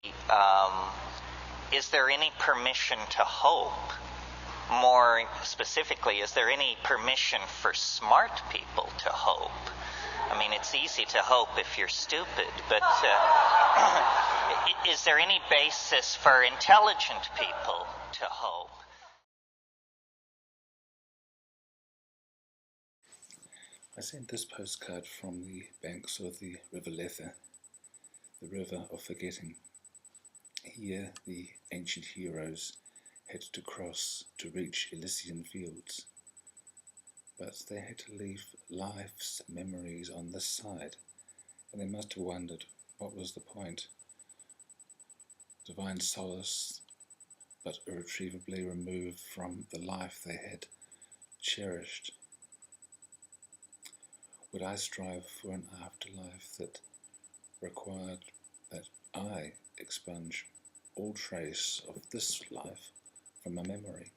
um, is there any permission to hope? More specifically, is there any permission for smart people to hope? I mean, it's easy to hope if you're stupid, but is there any basis for intelligent people to hope? I sent this postcard from the banks of the river Lethe, the river of forgetting. Here the ancient heroes had to cross to reach Elysian fields, but they had to leave life's memories on this side, and they must have wondered what was the point. Divine solace, but irretrievably removed from the life they had cherished. Would I strive for an afterlife that required that I expunge all trace of this life from my memory?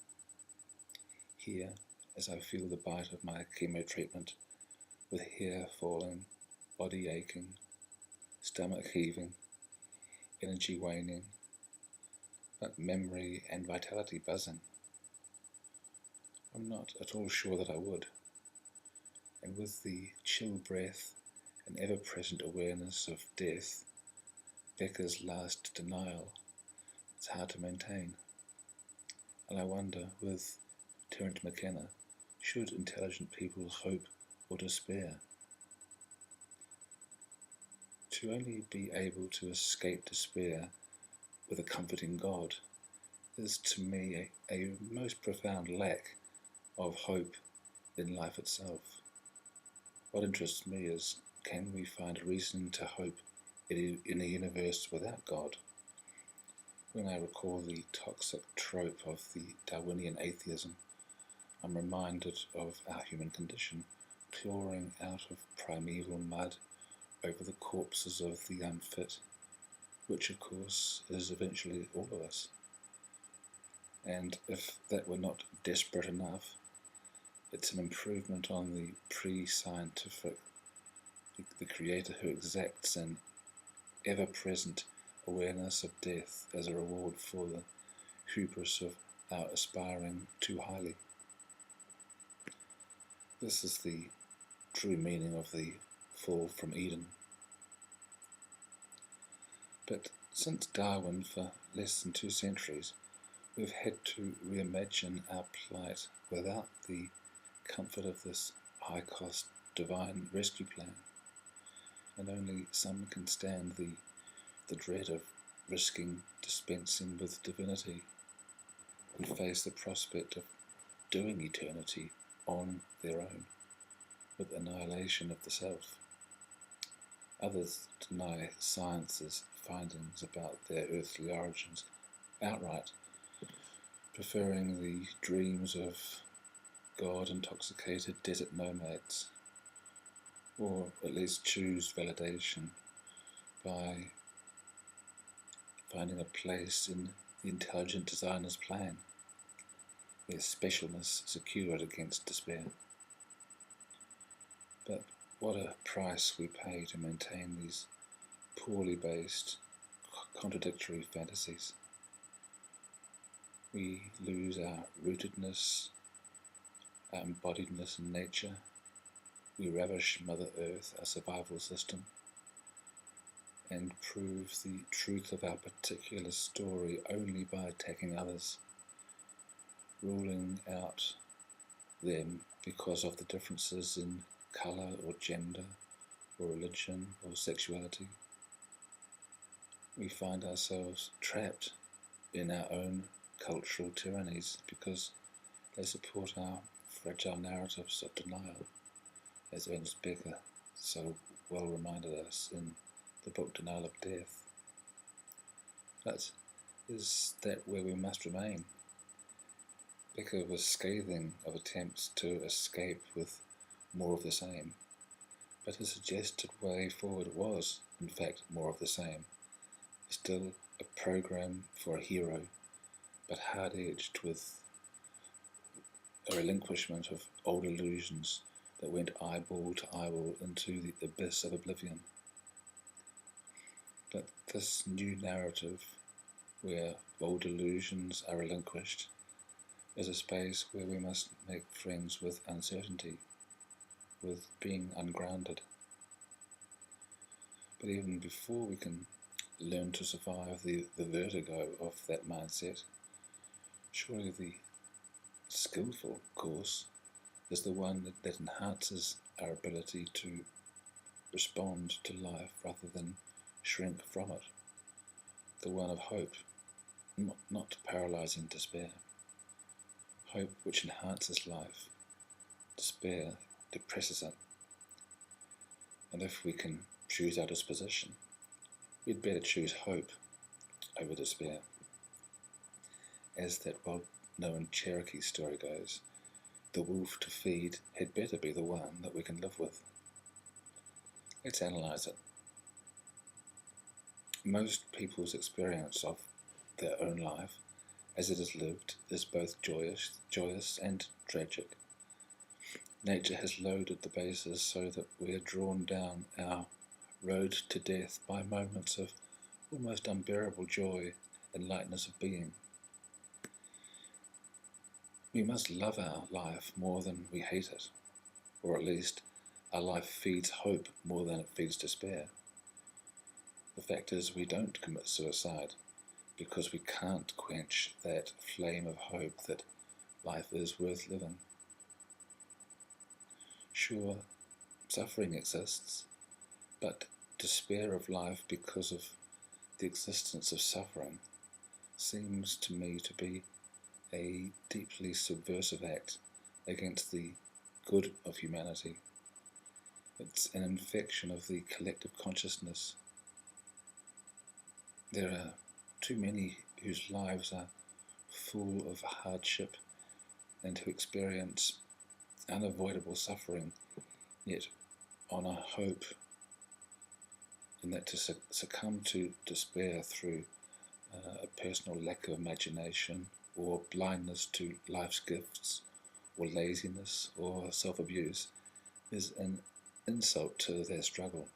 Here, as I feel the bite of my chemo treatment, with hair falling, body aching, stomach heaving, energy waning, but memory and vitality buzzing, I'm not at all sure that I would. And with the chill breath and ever-present awareness of death, Becker's last denial, it's hard to maintain. And I wonder, with Terence McKenna, should intelligent people hope or despair? To only be able to escape despair with a comforting God is to me a most profound lack of hope in life itself. What interests me is, can we find a reason to hope in a universe without God? When I recall the toxic trope of the Darwinian atheism, I'm reminded of our human condition, clawing out of primeval mud over the corpses of the unfit, which of course is eventually all of us. And if that were not desperate enough, it's an improvement on the pre-scientific, the creator who exacts an ever-present awareness of death as a reward for the hubris of our aspiring too highly. This is the true meaning of the fall from Eden. But since Darwin, for less than 2 centuries, we've had to reimagine our plight without the comfort of this high-cost divine rescue plan, and only some can stand the dread of risking dispensing with divinity and face the prospect of doing eternity on their own, with annihilation of the self. Others deny science's findings about their earthly origins outright, preferring the dreams of God-intoxicated desert nomads, or at least choose validation by finding a place in the intelligent designer's plan, their specialness secured against despair. But what a price we pay to maintain these poorly based, contradictory fantasies. We lose our rootedness, our embodiedness in nature. We ravish Mother Earth, our survival system, and prove the truth of our particular story only by attacking others, ruling out them because of the differences in colour or gender or religion or sexuality. We find ourselves trapped in our own cultural tyrannies because they support our fragile narratives of denial, as Ernest Becker so well reminded us in the book Denial of Death. But is that where we must remain? Becker was scathing of attempts to escape with more of the same, but his suggested way forward was, in fact, more of the same. Still a program for a hero, but hard-edged with a relinquishment of old illusions that went eyeball to eyeball into the abyss of oblivion. But this new narrative, where old illusions are relinquished, is a space where we must make friends with uncertainty, with being ungrounded. But even before we can learn to survive the vertigo of that mindset, surely the skillful course is the one that enhances our ability to respond to life rather than shrink from it. The one of hope, not paralyzing despair. Hope which enhances life. Despair depresses it. And if we can choose our disposition, we'd better choose hope over despair. As that well-known Cherokee story goes, the wolf to feed had better be the one that we can live with. Let's analyse it. Most people's experience of their own life, as it is lived, is both joyous and tragic. Nature has loaded the bases so that we are drawn down our road to death by moments of almost unbearable joy and lightness of being. We must love our life more than we hate it, or at least our life feeds hope more than it feeds despair. The fact is, we don't commit suicide because we can't quench that flame of hope that life is worth living. Sure, suffering exists, but despair of life because of the existence of suffering seems to me to be a deeply subversive act against the good of humanity. It's an infection of the collective consciousness. There are too many whose lives are full of hardship and who experience unavoidable suffering, yet on a hope in that to succumb to despair through a personal lack of imagination or blindness to life's gifts or laziness or self-abuse is an insult to their struggle.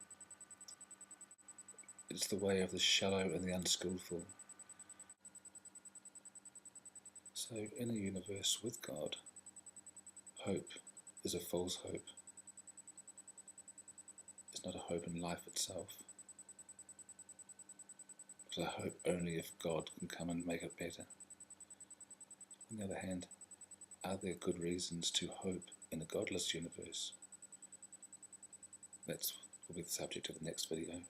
It's the way of the shallow and the unskillful. So in a universe with God, hope is a false hope. It's not a hope in life itself. It's a hope only if God can come and make it better. On the other hand, are there good reasons to hope in a godless universe? That will be the subject of the next video.